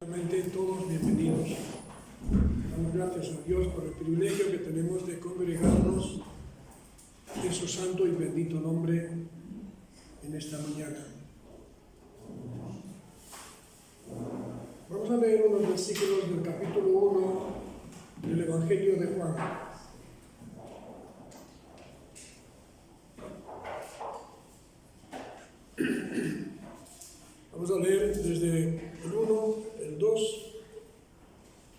Realmente todos bienvenidos. Damos gracias a Dios por el privilegio que tenemos de congregarnos en su santo y bendito nombre en esta mañana. Vamos a leer unos versículos del capítulo 1 del Evangelio de Juan. Vamos a leer desde el 1, el 2,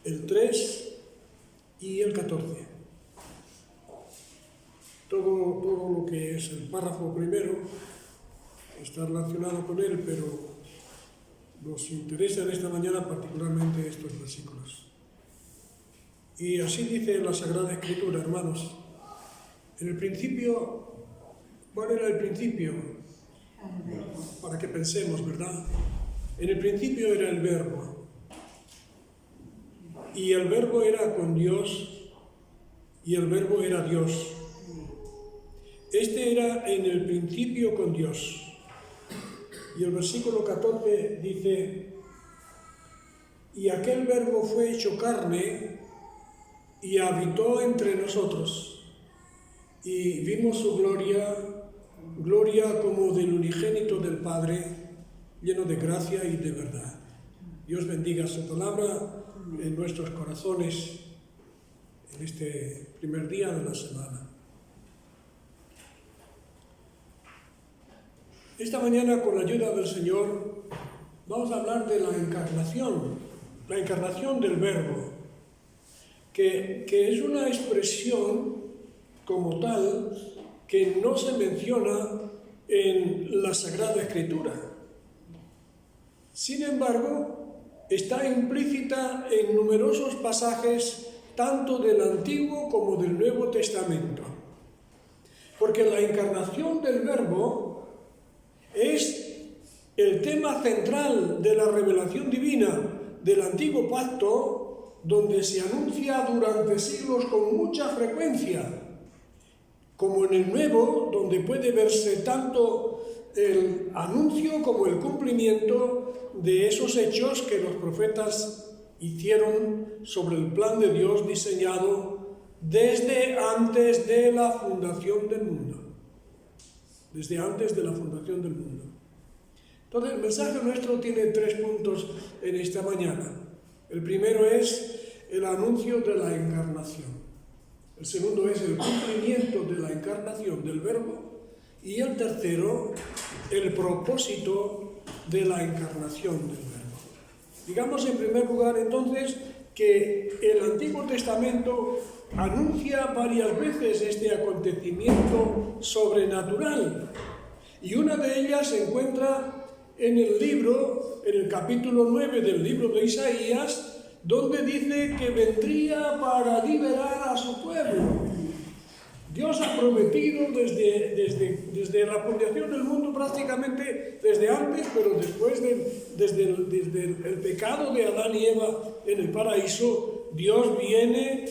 el 3 y el 14. Todo lo que es el párrafo primero está relacionado con él, pero nos interesa en esta mañana particularmente estos versículos. Y así dice la Sagrada Escritura, hermanos. En el principio, ¿cuál era el principio? Para que pensemos, ¿verdad? En el principio era el Verbo. Y el Verbo era con Dios, y el Verbo era Dios. Este era en el principio con Dios. Y el versículo 14 dice: y aquel Verbo fue hecho carne y habitó entre nosotros, y vimos su gloria como del unigénito del Padre, lleno de gracia y de verdad. Dios bendiga su palabra en nuestros corazones en este primer día de la semana. Esta mañana, con la ayuda del Señor, vamos a hablar de la encarnación del Verbo, que es una expresión como tal que no se menciona en la Sagrada Escritura. Sin embargo, está implícita en numerosos pasajes tanto del Antiguo como del Nuevo Testamento. Porque la encarnación del Verbo es el tema central de la revelación divina del Antiguo Pacto, donde se anuncia durante siglos con mucha frecuencia, como en el Nuevo, donde puede verse tanto el anuncio como el cumplimiento de esos hechos que los profetas hicieron sobre el plan de Dios diseñado desde antes de la fundación del mundo. Desde antes de la fundación del mundo. Entonces, el mensaje nuestro tiene 3 puntos en esta mañana. El primero es el anuncio de la encarnación. El segundo es el cumplimiento de la encarnación del Verbo. Y el tercero, el propósito de la encarnación del Verbo. Digamos en primer lugar entonces que el Antiguo Testamento anuncia varias veces este acontecimiento sobrenatural. Y una de ellas se encuentra en el capítulo 9 del libro de Isaías, donde dice que vendría para liberar a su pueblo. Dios ha prometido desde la fundación del mundo, prácticamente desde antes, pero después desde el pecado de Adán y Eva en el paraíso, Dios viene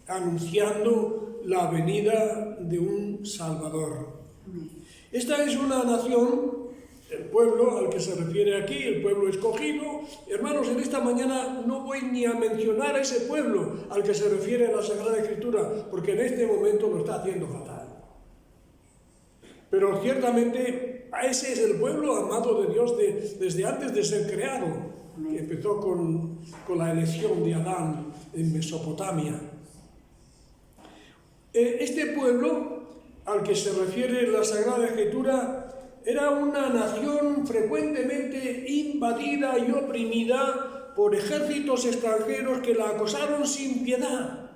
anunciando la venida de un Salvador. Esta es una nación, el pueblo al que se refiere aquí, el pueblo escogido. Hermanos, en esta mañana no voy ni a mencionar a ese pueblo al que se refiere la Sagrada Escritura, porque en este momento lo está haciendo fatal. Pero ciertamente ese es el pueblo amado de Dios desde antes de ser creado, que empezó con la elección de Adán en Mesopotamia. Este pueblo al que se refiere la Sagrada Escritura era una nación frecuentemente invadida y oprimida por ejércitos extranjeros que la acosaron sin piedad,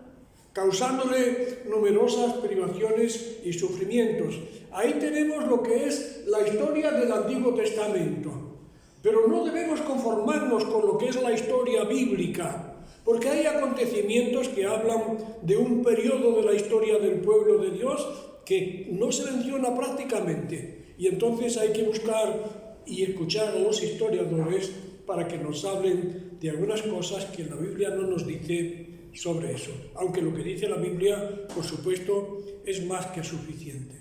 causándole numerosas privaciones y sufrimientos. Ahí tenemos lo que es la historia del Antiguo Testamento. Pero no debemos conformarnos con lo que es la historia bíblica, porque hay acontecimientos que hablan de un periodo de la historia del pueblo de Dios que no se menciona prácticamente. Y entonces hay que buscar y escuchar a los historiadores para que nos hablen de algunas cosas que la Biblia no nos dice sobre eso. Aunque lo que dice la Biblia, por supuesto, es más que suficiente.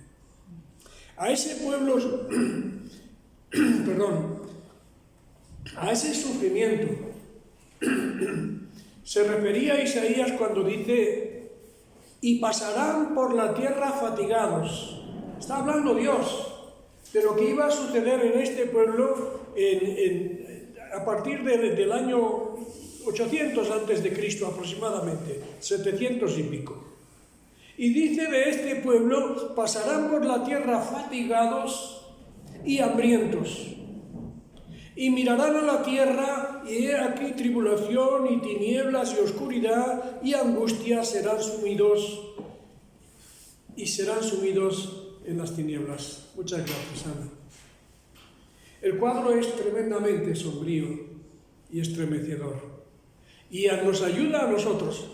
A ese pueblo, a ese sufrimiento se refería a Isaías cuando dice, y pasarán por la tierra fatigados. Está hablando Dios de lo que iba a suceder en este pueblo a partir del año 800 antes de Cristo aproximadamente, 700 y pico. Y dice de este pueblo, pasarán por la tierra fatigados y hambrientos. Y mirarán a la tierra, y he aquí tribulación y tinieblas y oscuridad y angustia serán sumidos en las tinieblas. Muchas gracias, Ana. El cuadro es tremendamente sombrío y estremecedor. Y nos ayuda a nosotros.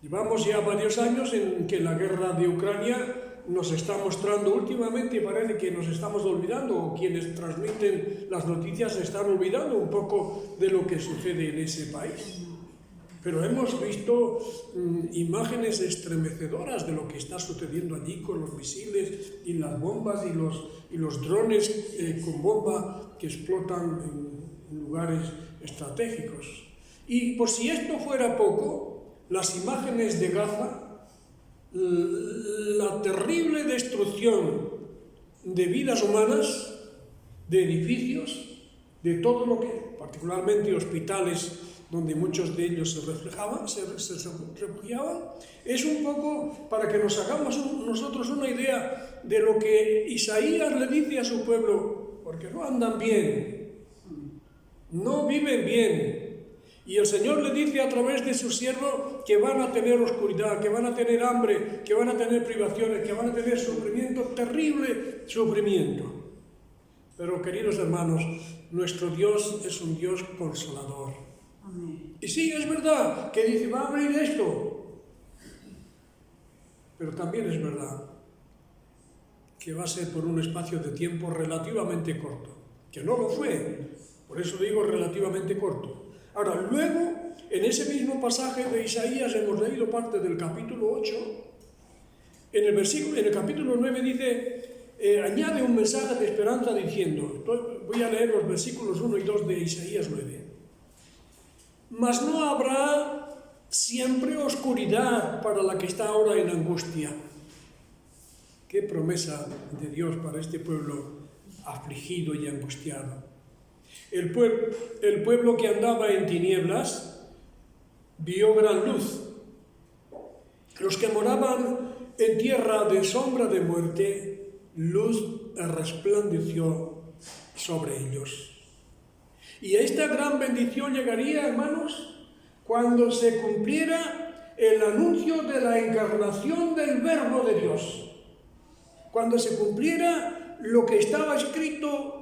Llevamos ya varios años en que la guerra de Ucrania nos está mostrando últimamente, y parece que nos estamos olvidando, o quienes transmiten las noticias se están olvidando un poco de lo que sucede en ese país. Pero hemos visto imágenes estremecedoras de lo que está sucediendo allí con los misiles y las bombas y los drones con bomba que explotan en lugares estratégicos. Y por si esto fuera poco, las imágenes de Gaza, la terrible destrucción de vidas humanas, de edificios, de todo lo que, particularmente hospitales, donde muchos de ellos se refugiaban, es un poco para que nos hagamos nosotros una idea de lo que Isaías le dice a su pueblo, porque no andan bien, no viven bien. Y el Señor le dice a través de su siervo que van a tener oscuridad, que van a tener hambre, que van a tener privaciones, que van a tener sufrimiento, terrible sufrimiento. Pero, queridos hermanos, nuestro Dios es un Dios consolador. Amén. Y sí, es verdad que dice, va a abrir esto. Pero también es verdad que va a ser por un espacio de tiempo relativamente corto, que no lo fue, por eso digo relativamente corto. Ahora, luego, en ese mismo pasaje de Isaías, hemos leído parte del capítulo 8, en el capítulo 9 dice, añade un mensaje de esperanza diciendo, voy a leer los versículos 1 y 2 de Isaías 9, mas no habrá siempre oscuridad para la que está ahora en angustia. Qué promesa de Dios para este pueblo afligido y angustiado. El pueblo que andaba en tinieblas vio gran luz. Los que moraban en tierra de sombra de muerte, luz resplandeció sobre ellos. Y esta gran bendición llegaría, hermanos, cuando se cumpliera el anuncio de la encarnación del Verbo de Dios. Cuando se cumpliera lo que estaba escrito.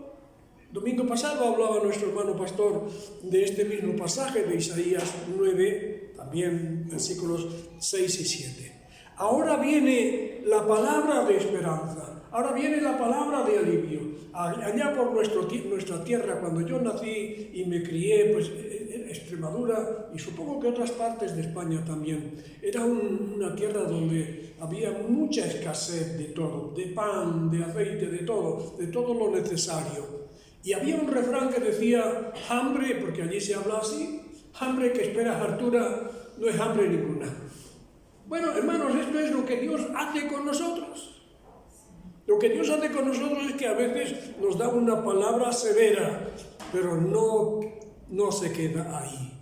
Domingo pasado hablaba nuestro hermano pastor de este mismo pasaje de Isaías 9, también versículos 6 y 7. Ahora viene la palabra de esperanza, ahora viene la palabra de alivio. Allá por nuestra tierra, cuando yo nací y me crié, pues en Extremadura y supongo que otras partes de España también, era una tierra donde había mucha escasez de todo, de pan, de aceite, de todo lo necesario. Y había un refrán que decía, hambre, porque allí se habla así, hambre que espera hartura, no es hambre ninguna. Bueno, hermanos, esto es lo que Dios hace con nosotros. Lo que Dios hace con nosotros es que a veces nos da una palabra severa, pero no se queda ahí.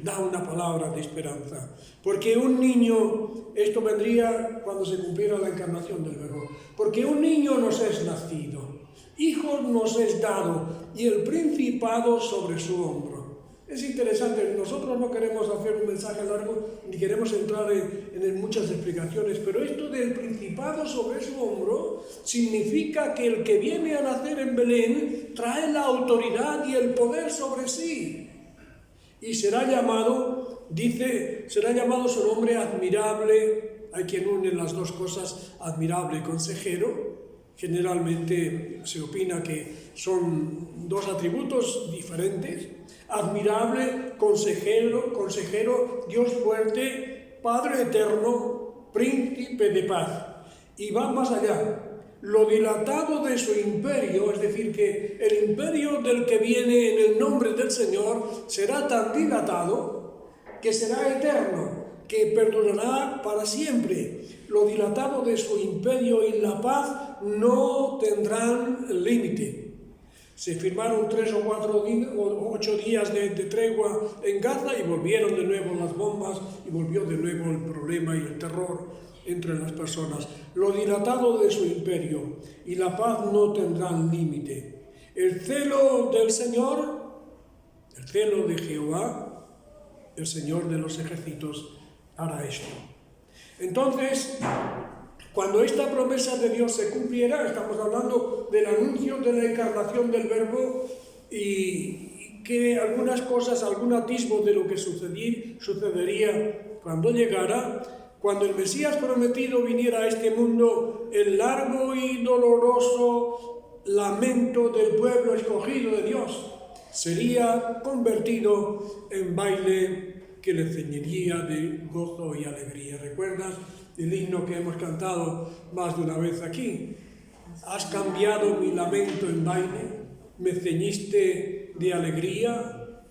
Da una palabra de esperanza. Porque un niño, esto vendría cuando se cumpliera la encarnación del Verbo, porque un niño nos es nacido. Hijos nos es dado, y el principado sobre su hombro. Es interesante, nosotros no queremos hacer un mensaje largo, ni queremos entrar en muchas explicaciones, pero esto del principado sobre su hombro significa que el que viene a nacer en Belén trae la autoridad y el poder sobre sí. Y será llamado su nombre admirable. Hay quien une las dos cosas, admirable y consejero. Generalmente se opina que son dos atributos diferentes. Admirable, consejero, Dios fuerte, Padre eterno, príncipe de paz. Y va más allá. Lo dilatado de su imperio, es decir, que el imperio del que viene en el nombre del Señor será tan dilatado que será eterno, que perdurará para siempre. Lo dilatado de su imperio y la paz no tendrán límite. Se firmaron 3 o 8 días de tregua en Gaza y volvieron de nuevo las bombas y volvió de nuevo el problema y el terror entre las personas. Lo dilatado de su imperio y la paz no tendrán límite. El celo del Señor, el celo de Jehová, el Señor de los ejércitos, hará esto. Entonces, cuando esta promesa de Dios se cumpliera, estamos hablando del anuncio de la encarnación del Verbo y que algunas cosas, algún atisbo de lo que sucedería cuando llegara, cuando el Mesías prometido viniera a este mundo, el largo y doloroso lamento del pueblo escogido de Dios sería convertido en baile que le ceñiría de gozo y alegría. ¿Recuerdas el himno que hemos cantado más de una vez aquí? Has cambiado mi lamento en baile, me ceñiste de alegría.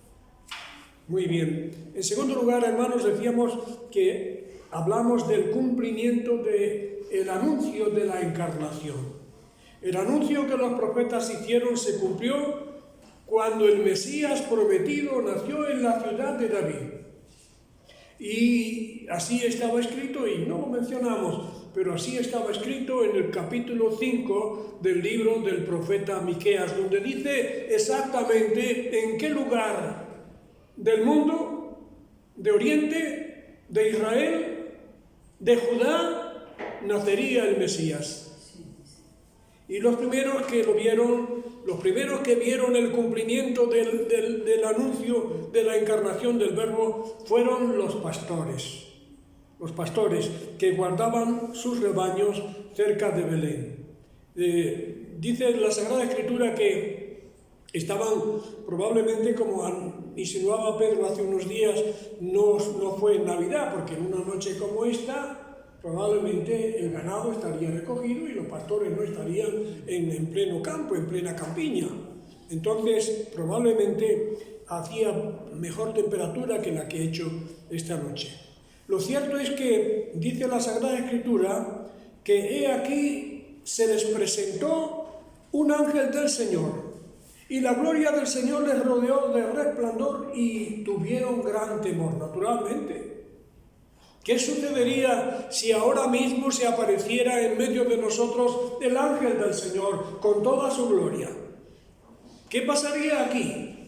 Muy bien. En segundo lugar, hermanos, decíamos que hablamos del cumplimiento del anuncio de la encarnación. El anuncio que los profetas hicieron se cumplió cuando el Mesías prometido nació en la ciudad de David. Y así estaba escrito, y no lo mencionamos, pero así estaba escrito en el capítulo 5 del libro del profeta Miqueas, donde dice exactamente en qué lugar del mundo, de Oriente, de Israel, de Judá, nacería el Mesías. Y los primeros que lo vieron, los primeros que vieron el cumplimiento del anuncio de la encarnación del Verbo fueron los pastores que guardaban sus rebaños cerca de Belén. Dice la Sagrada Escritura que estaban probablemente, como insinuaba Pedro hace unos días, no fue en Navidad, porque en una noche como esta probablemente el ganado estaría recogido y los pastores no estarían en pleno campo, en plena campiña. Entonces, probablemente hacía mejor temperatura que la que he hecho esta noche. Lo cierto es que dice la Sagrada Escritura que he aquí se les presentó un ángel del Señor y la gloria del Señor les rodeó de resplandor y tuvieron gran temor, naturalmente. ¿Qué sucedería si ahora mismo se apareciera en medio de nosotros el ángel del Señor con toda su gloria? ¿Qué pasaría aquí?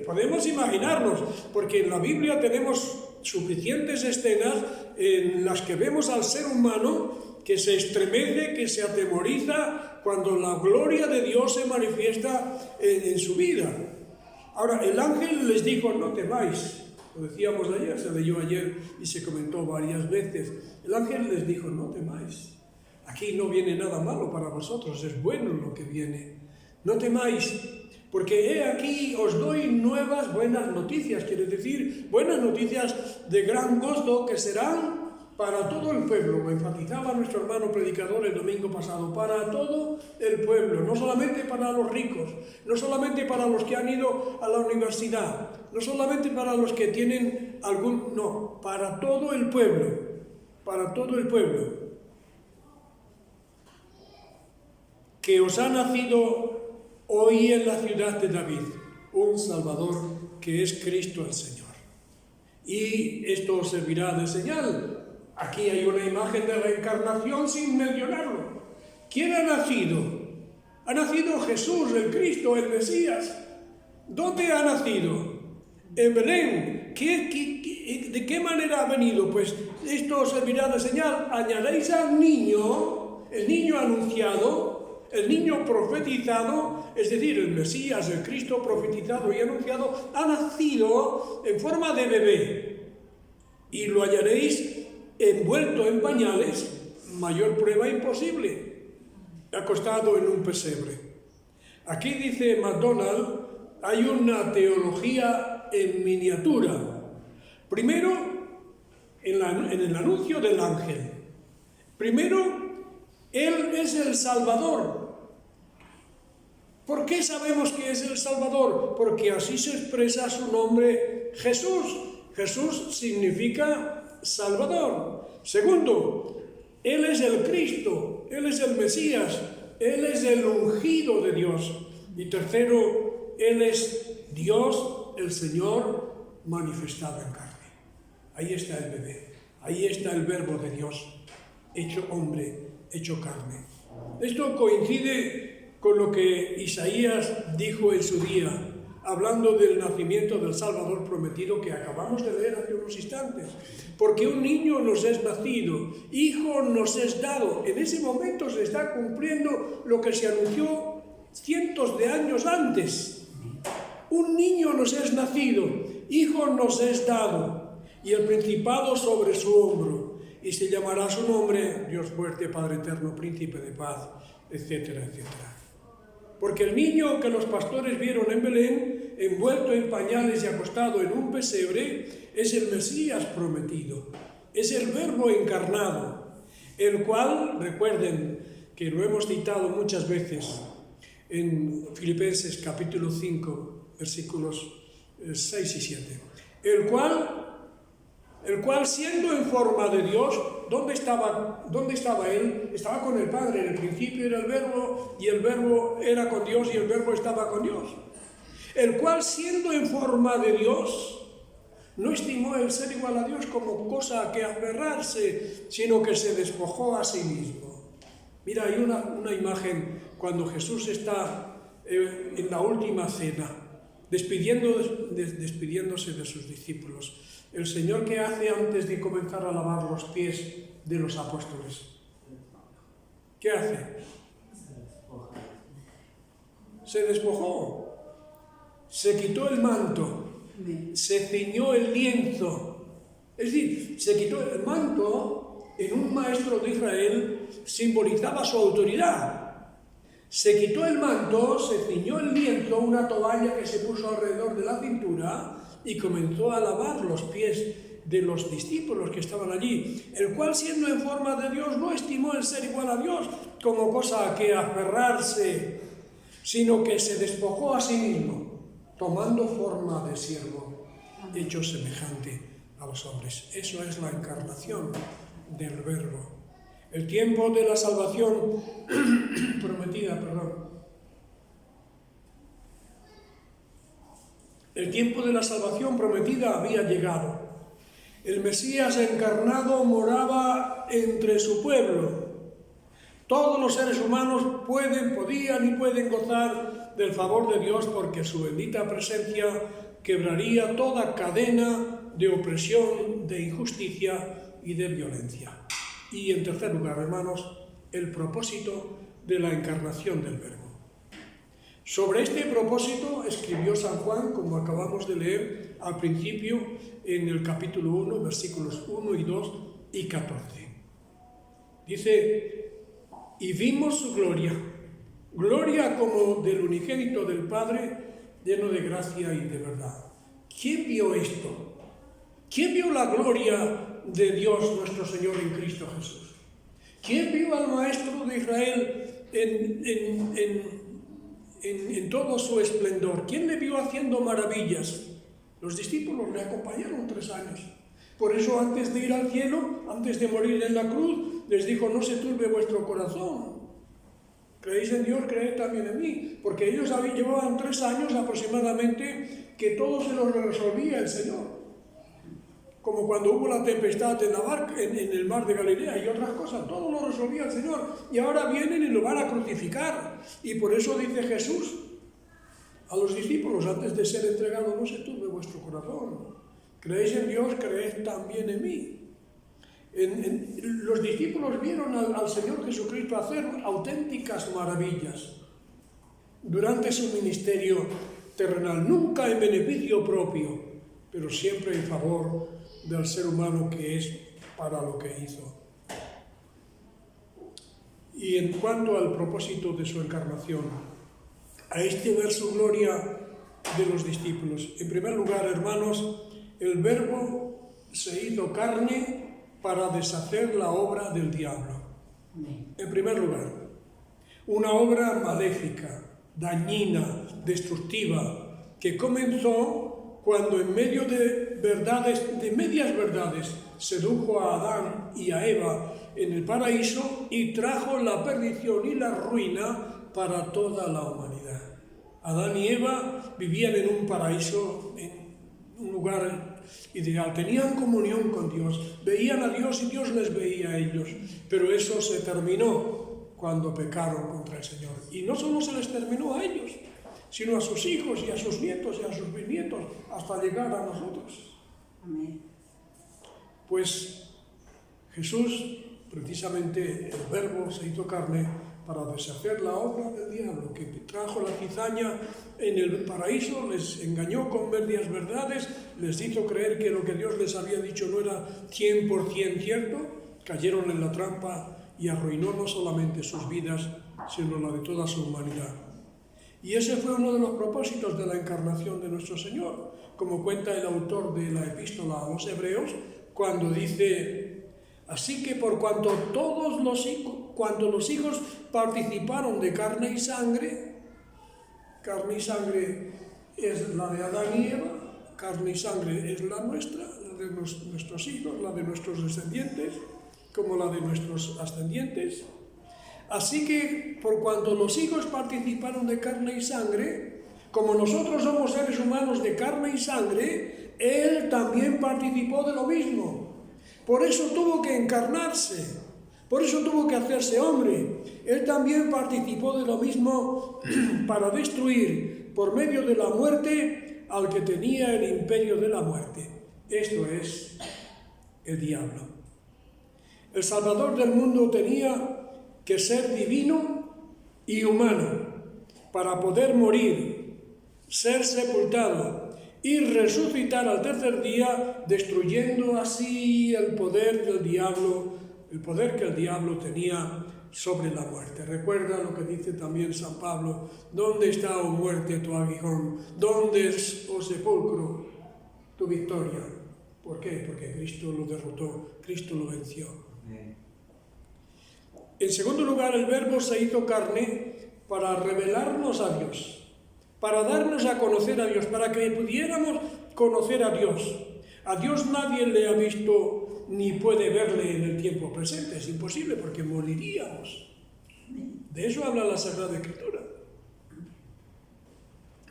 Podemos imaginarnos, porque en la Biblia tenemos suficientes escenas en las que vemos al ser humano que se estremece, que se atemoriza cuando la gloria de Dios se manifiesta en su vida. Ahora, el ángel les dijo, no temáis. Lo decíamos ayer, se leyó ayer y se comentó varias veces. El ángel les dijo, no temáis. Aquí no viene nada malo para vosotros, es bueno lo que viene. No temáis, porque he aquí os doy buenas noticias, quiere decir, buenas noticias de gran gozo que serán para todo el pueblo. Lo enfatizaba nuestro hermano predicador el domingo pasado, para todo el pueblo, no solamente para los ricos, no solamente para los que han ido a la universidad, no solamente para los que tienen no, para todo el pueblo, para todo el pueblo. Que os ha nacido hoy en la ciudad de David un Salvador que es Cristo el Señor. Y esto os servirá de señal. Aquí hay una imagen de la encarnación sin mencionarlo. ¿Quién ha nacido? Ha nacido Jesús, el Cristo, el Mesías. ¿Dónde ha nacido? En Belén. ¿De qué manera ha venido? Pues esto os servirá de señal. Añadéis al niño, el niño anunciado, el niño profetizado, es decir, el Mesías, el Cristo profetizado y anunciado, ha nacido en forma de bebé. Y lo hallaréis envuelto en pañales, mayor prueba imposible, acostado en un pesebre. Aquí dice MacDonald, hay una teología en miniatura. Primero, en el anuncio del ángel. Primero, Él es el Salvador. ¿Por qué sabemos que es el Salvador? Porque así se expresa su nombre Jesús. Jesús significa Salvador. Segundo, Él es el Cristo, Él es el Mesías, Él es el ungido de Dios. Y tercero, Él es Dios, el Señor, manifestado en carne. Ahí está el bebé, ahí está el Verbo de Dios, hecho hombre, hecho carne. Esto coincide con lo que Isaías dijo en su día, hablando del nacimiento del Salvador prometido que acabamos de leer hace unos instantes. Porque un niño nos es nacido, hijo nos es dado. En ese momento se está cumpliendo lo que se anunció cientos de años antes. Un niño nos es nacido, hijo nos es dado, y el principado sobre su hombro, y se llamará su nombre, Dios fuerte, Padre eterno, príncipe de paz, etcétera, etcétera. Porque el niño que los pastores vieron en Belén, envuelto en pañales y acostado en un pesebre, es el Mesías prometido, es el Verbo encarnado, el cual, recuerden que lo hemos citado muchas veces en Filipenses capítulo 5, versículos 6 y 7, el cual siendo en forma de Dios, ¿dónde estaba Él? Estaba con el Padre, en el principio era el Verbo, y el Verbo era con Dios, y el Verbo estaba con Dios. El cual siendo en forma de Dios, no estimó el ser igual a Dios como cosa a que aferrarse, sino que se despojó a sí mismo. Mira, hay una imagen cuando Jesús está en la última cena, despidiéndose de sus discípulos. El Señor, ¿qué hace antes de comenzar a lavar los pies de los apóstoles? ¿Qué hace? Se despojó. Se quitó el manto. Se ciñó el lienzo. Es decir, se quitó el manto. En un maestro de Israel simbolizaba su autoridad. Se quitó el manto, se ciñó el lienzo, una toalla que se puso alrededor de la cintura, y comenzó a lavar los pies de los discípulos que estaban allí, el cual, siendo en forma de Dios, no estimó el ser igual a Dios como cosa a que aferrarse, sino que se despojó a sí mismo, tomando forma de siervo, hecho semejante a los hombres. Eso es la encarnación del Verbo. El tiempo de la salvación prometida, El tiempo de la salvación prometida había llegado. El Mesías encarnado moraba entre su pueblo. Todos los seres humanos podían y pueden gozar del favor de Dios, porque su bendita presencia quebraría toda cadena de opresión, de injusticia y de violencia. Y en tercer lugar, hermanos, el propósito de la encarnación del Verbo. Sobre este propósito escribió San Juan, como acabamos de leer al principio, en el capítulo 1, versículos 1 y 2 y 14. Dice: y vimos su gloria, gloria como del unigénito del Padre, lleno de gracia y de verdad. ¿Quién vio esto? ¿Quién vio la gloria de Dios nuestro Señor en Cristo Jesús? ¿Quién vio al Maestro de Israel en todo su esplendor? ¿Quién le vio haciendo maravillas? Los discípulos le acompañaron 3 años. Por eso, antes de ir al cielo, antes de morir en la cruz, les dijo: no se turbe vuestro corazón. Creéis en Dios, creed también en mí. Porque ellos llevaban 3 años aproximadamente que todo se los resolvía el Señor. Como cuando hubo la tempestad en el mar de Galilea y otras cosas, todo lo resolvía el Señor. Y ahora vienen y lo van a crucificar. Y por eso dice Jesús a los discípulos, antes de ser entregado: no se turbe vuestro corazón. Creéis en Dios, creed también en mí. Los discípulos vieron al Señor Jesucristo hacer auténticas maravillas durante su ministerio terrenal, nunca en beneficio propio, pero siempre en favor del ser humano, que es para lo que hizo. Y en cuanto al propósito de su encarnación, a ver su gloria de los discípulos. En primer lugar, hermanos, el Verbo se hizo carne para deshacer la obra del diablo. En primer lugar, una obra maléfica, dañina, destructiva, que comenzó cuando en medio de verdades, de medias verdades, sedujo a Adán y a Eva en el paraíso y trajo la perdición y la ruina para toda la humanidad. Adán y Eva vivían en un paraíso, en un lugar ideal, tenían comunión con Dios, veían a Dios y Dios les veía a ellos, pero eso se terminó cuando pecaron contra el Señor. Y no solo se les terminó a ellos, sino a sus hijos y a sus nietos y a sus bisnietos, hasta llegar a nosotros. Amén. Pues Jesús, precisamente el Verbo, se hizo carne para deshacer la obra del diablo, que trajo la cizaña en el paraíso, les engañó con medias verdades, les hizo creer que lo que Dios les había dicho no era 100% cierto, cayeron en la trampa y arruinó no solamente sus vidas, sino la de toda su humanidad. Y ese fue uno de los propósitos de la encarnación de nuestro Señor, como cuenta el autor de la epístola a los Hebreos, cuando dice: así que por cuanto los hijos participaron de carne y sangre es la de Adán y Eva, carne y sangre es la nuestra, la de nuestros hijos, la de nuestros descendientes, como la de nuestros ascendientes. Así que, por cuanto los hijos participaron de carne y sangre, como nosotros somos seres humanos de carne y sangre, Él también participó de lo mismo. Por eso tuvo que encarnarse, por eso tuvo que hacerse hombre. Él también participó de lo mismo para destruir, por medio de la muerte, al que tenía el imperio de la muerte. Esto es el diablo. El Salvador del mundo tenía que ser divino y humano para poder morir, ser sepultado y resucitar al tercer día, destruyendo así el poder del diablo, el poder que el diablo tenía sobre la muerte. Recuerda lo que dice también San Pablo: ¿dónde está, oh muerte, tu aguijón? ¿Dónde es, oh sepulcro, tu victoria? ¿Por qué? Porque Cristo lo derrotó, Cristo lo venció. En segundo lugar, el Verbo se hizo carne para revelarnos a Dios, para darnos a conocer a Dios, para que pudiéramos conocer a Dios. A Dios nadie le ha visto ni puede verle en el tiempo presente, es imposible porque moriríamos. De eso habla la Sagrada Escritura.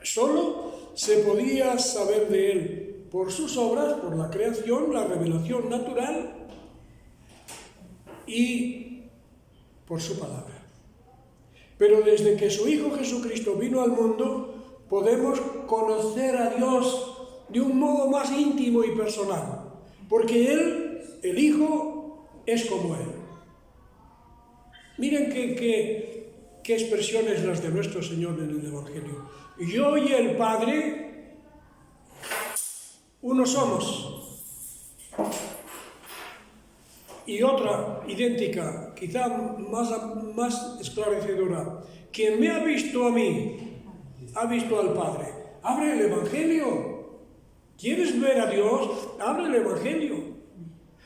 Solo se podía saber de Él por sus obras, por la creación, la revelación natural y por su palabra. Pero desde que su Hijo Jesucristo vino al mundo, podemos conocer a Dios de un modo más íntimo y personal, porque Él, el Hijo, es como Él. Miren qué expresiones las de nuestro Señor en el Evangelio. Yo y el Padre, uno somos. Y otra idéntica, quizá más esclarecedora: quien me ha visto a mí, ha visto al Padre. Abre el Evangelio. ¿Quieres ver a Dios? Abre el Evangelio.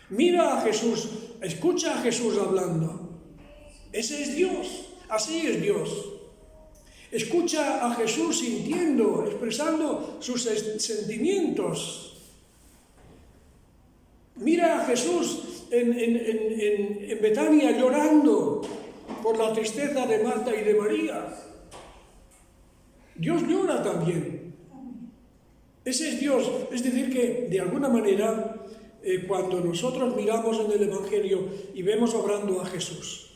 Mira a Jesús, escucha a Jesús hablando. Ese es Dios, así es Dios. Escucha a Jesús sintiendo, expresando sus sentimientos. Mira a Jesús en Betania llorando por la tristeza de Marta y de María. Dios llora también. Ese es Dios. Es decir, que de alguna manera, cuando nosotros miramos en el Evangelio y vemos obrando a Jesús,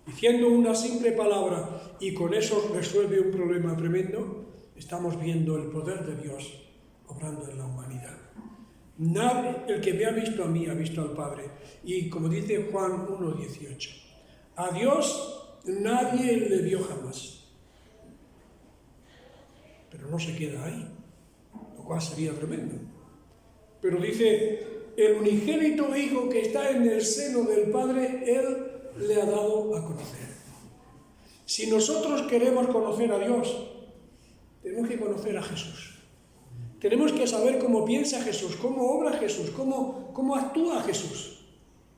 diciendo una simple palabra y con eso resuelve un problema tremendo, estamos viendo el poder de Dios obrando en la humanidad. Nadie, el que me ha visto a mí, ha visto al Padre. Y como dice Juan 1:18, a Dios nadie le vio jamás. Pero no se queda ahí, lo cual sería tremendo. Pero dice, el unigénito Hijo que está en el seno del Padre, Él le ha dado a conocer. Si nosotros queremos conocer a Dios, tenemos que conocer a Jesús. Tenemos que saber cómo piensa Jesús, cómo obra Jesús, cómo actúa Jesús.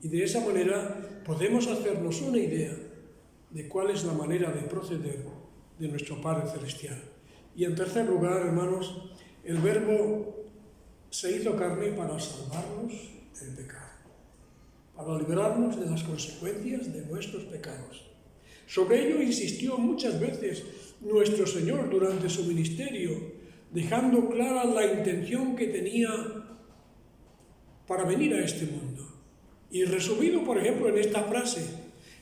Y de esa manera podemos hacernos una idea de cuál es la manera de proceder de nuestro Padre Celestial. Y en tercer lugar, hermanos, el Verbo se hizo carne para salvarnos del pecado, para librarnos de las consecuencias de nuestros pecados. Sobre ello insistió muchas veces nuestro Señor durante su ministerio, dejando clara la intención que tenía para venir a este mundo. Y resumido, por ejemplo, en esta frase: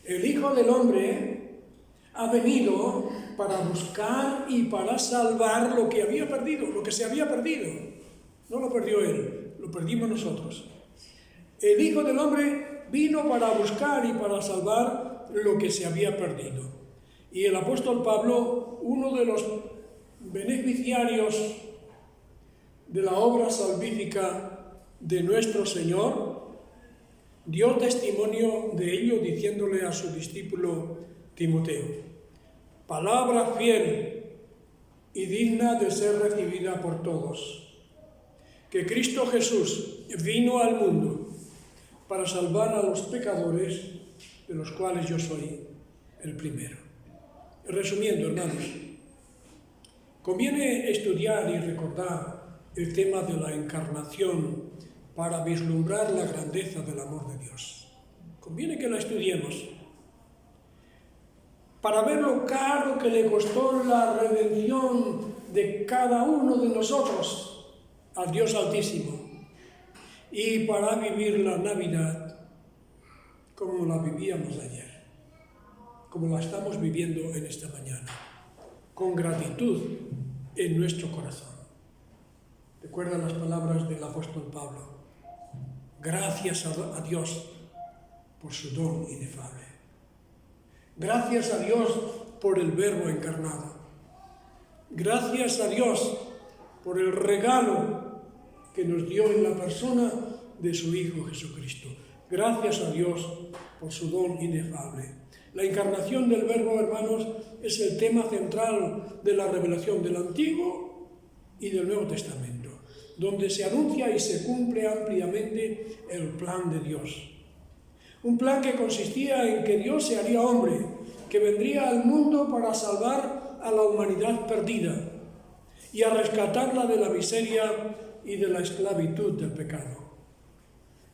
el Hijo del Hombre ha venido para buscar y para salvar lo que había perdido, lo que se había perdido. No lo perdió Él, lo perdimos nosotros. El Hijo del Hombre vino para buscar y para salvar lo que se había perdido. Y el apóstol Pablo, uno de los beneficiarios de la obra salvífica de nuestro Señor, dio testimonio de ello diciéndole a su discípulo Timoteo: palabra fiel y digna de ser recibida por todos, que Cristo Jesús vino al mundo para salvar a los pecadores, de los cuales yo soy el primero. Resumiendo, hermanos, conviene estudiar y recordar el tema de la encarnación para vislumbrar la grandeza del amor de Dios. Conviene que la estudiemos para ver lo caro que le costó la redención de cada uno de nosotros al Dios Altísimo, y para vivir la Navidad como la vivíamos ayer, como la estamos viviendo en esta mañana, con gratitud en nuestro corazón. Recuerda las palabras del apóstol Pablo: gracias a Dios por su don inefable. Gracias a Dios por el Verbo encarnado. Gracias a Dios por el regalo que nos dio en la persona de su Hijo Jesucristo. Gracias a Dios por su don inefable. La encarnación del Verbo, hermanos, es el tema central de la revelación del Antiguo y del Nuevo Testamento, donde se anuncia y se cumple ampliamente el plan de Dios. Un plan que consistía en que Dios se haría hombre, que vendría al mundo para salvar a la humanidad perdida y a rescatarla de la miseria y de la esclavitud del pecado.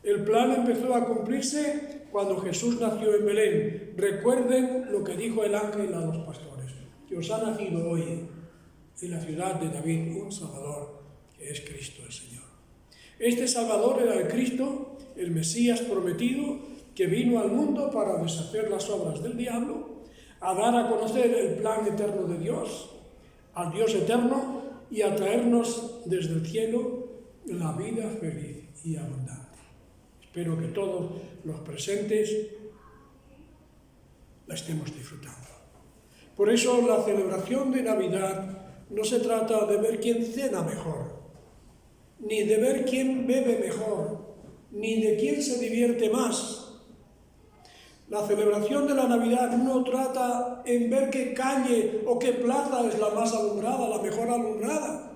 El plan empezó a cumplirse cuando Jesús nació en Belén. Recuerden lo que dijo el ángel a los pastores: que os ha nacido hoy en la ciudad de David un Salvador, que es Cristo el Señor. Este Salvador era el Cristo, el Mesías prometido, que vino al mundo para deshacer las obras del diablo, a dar a conocer el plan eterno de Dios, al Dios eterno, y a traernos desde el cielo la vida feliz y abundante. Espero que todos los presentes la estemos disfrutando. Por eso la celebración de Navidad no se trata de ver quién cena mejor, ni de ver quién bebe mejor, ni de quién se divierte más. La celebración de la Navidad no trata en ver qué calle o qué plaza es la más alumbrada, la mejor alumbrada.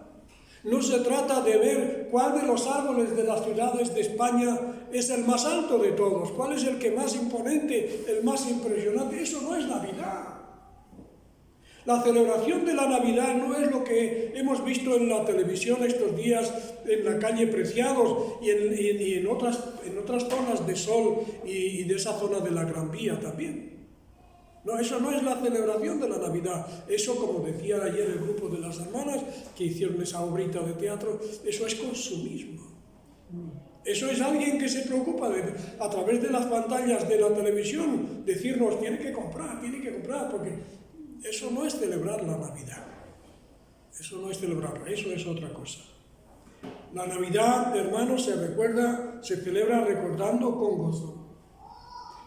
No se trata de ver cuál de los árboles de las ciudades de España es el más alto de todos, cuál es el que más imponente, el más impresionante. Eso no es Navidad. La celebración de la Navidad no es lo que hemos visto en la televisión estos días en la calle Preciados y en otras zonas de Sol y de esa zona de la Gran Vía también. No, eso no es la celebración de la Navidad. Eso, como decía ayer el grupo de las hermanas que hicieron esa obrita de teatro, eso es consumismo. Eso es alguien que se preocupa de, a través de las pantallas de la televisión, decirnos: tiene que comprar, porque eso no es celebrar la Navidad. Eso no es celebrarla, eso es otra cosa. La Navidad, hermanos, se celebra recordando con gozo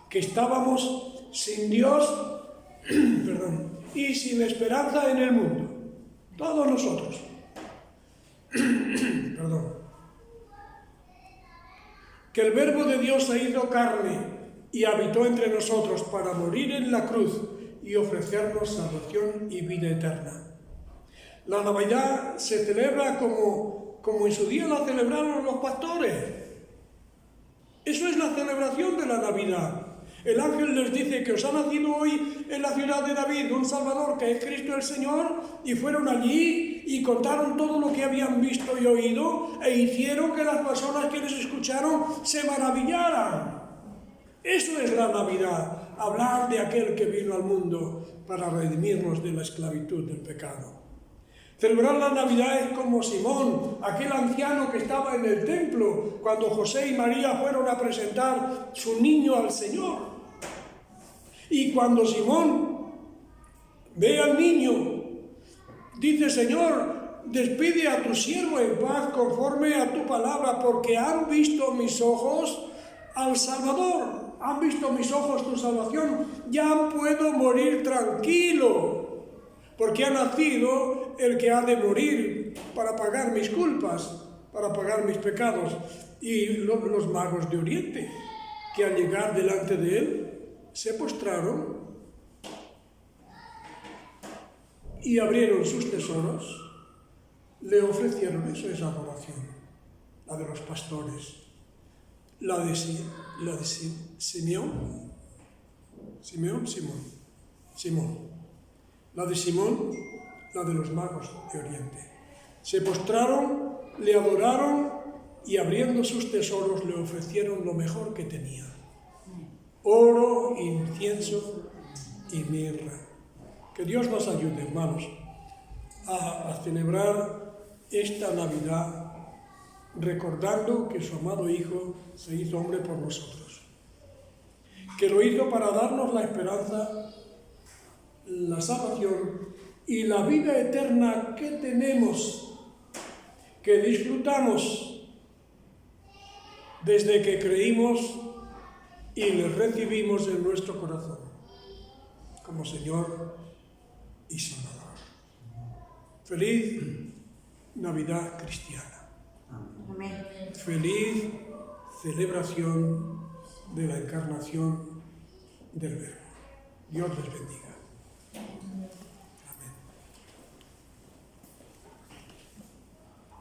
que estábamos sin Dios y sin esperanza en el mundo. Todos nosotros. Que el Verbo de Dios se hizo carne y habitó entre nosotros para morir en la cruz y ofrecernos salvación y vida eterna. La Navidad se celebra como en su día la celebraron los pastores. Eso es la celebración de la Navidad. El ángel les dice que os ha nacido hoy en la ciudad de David un Salvador, que es Cristo el Señor, y fueron allí y contaron todo lo que habían visto y oído, e hicieron que las personas que les escucharon se maravillaran. Eso es la Navidad, hablar de aquel que vino al mundo para redimirnos de la esclavitud del pecado. Celebrar la Navidad es como Simón, aquel anciano que estaba en el templo cuando José y María fueron a presentar su niño al Señor. Y cuando Simón ve al niño, dice: Señor, despide a tu siervo en paz conforme a tu palabra, porque han visto mis ojos al Salvador, han visto mis ojos tu salvación, ya puedo morir tranquilo, porque ha nacido el que ha de morir para pagar mis culpas, para pagar mis pecados. Y los magos de Oriente, que al llegar delante de él, se postraron y abrieron sus tesoros, le ofrecieron. Eso es adoración, la de los pastores, la de Simeón, la de Simón, la de los magos de Oriente. Se postraron, le adoraron y abriendo sus tesoros le ofrecieron lo mejor que tenían: oro, incienso y mirra. Que Dios nos ayude, hermanos, a celebrar esta Navidad recordando que su amado Hijo se hizo hombre por nosotros, que lo hizo para darnos la esperanza, la salvación y la vida eterna que tenemos, que disfrutamos desde que creímos y le recibimos en nuestro corazón como Señor y Salvador. Feliz Navidad cristiana. Amén. Feliz celebración de la encarnación del Verbo. Dios les bendiga.